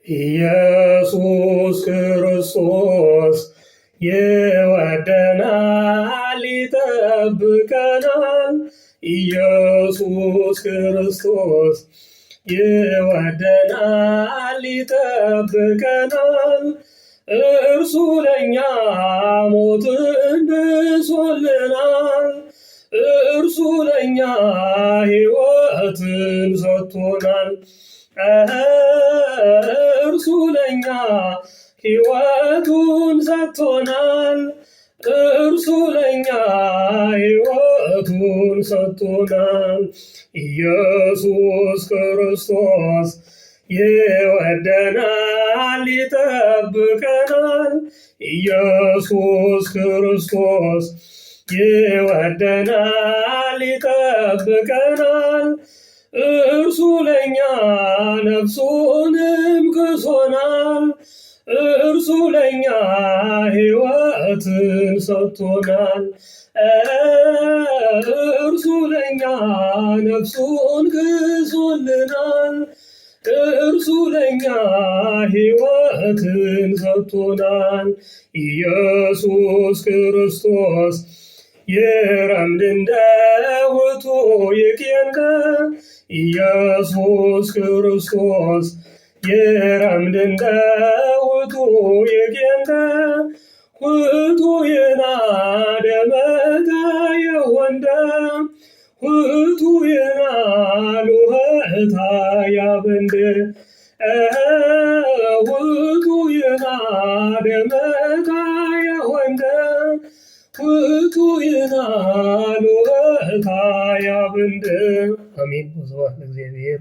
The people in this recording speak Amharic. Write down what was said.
ኢየሱስ ክርስቶስ ይወደናል ይጠብቀናል። ኢየሱስ ክርስቶስ ይወደናል ይጠብቀናል። እርሱ ለእኛ ሞትን ብሶልናል። እርሱ ለእኛ ሕይወትን ሰጥቶናል። እርሱ ለእኛ ሕይወቱን ሰጥቶናል። እርሱ ለእኛ ሕይወቱን ሰጥቶናል። ኢየሱስ ክርስቶስ ይወደናል ይጠብቀናል። ኢየሱስ ክርስቶስ ይወደናል ይጠብቀናል። እርሱ ለእኛ ነፍሱንም ክሶናል። እርሱ ለእኛ ሕይወትን ሰጥቶናል። እርሱ ለእኛ ነፍሱን ክሶልናል። እርሱ ለእኛ ሕይወትን ሰጥቶናል። ኢየሱስ ክርስቶስ ይረምድ እንደ ውእቱ ይቄንከ። ኢየሱስ ክርስቶስ ይረምድ እንደ ውእቱ ይቄንከ። ውእቱ ይናደመከ የወንደ ውእቱ ይናሉ እታ ያበንድ ውእቱ ይናደመከ የወንደ ውእቱ ይናሉ እታ ያበንድ። አሜን። ወስብሐት ለእግዚአብሔር።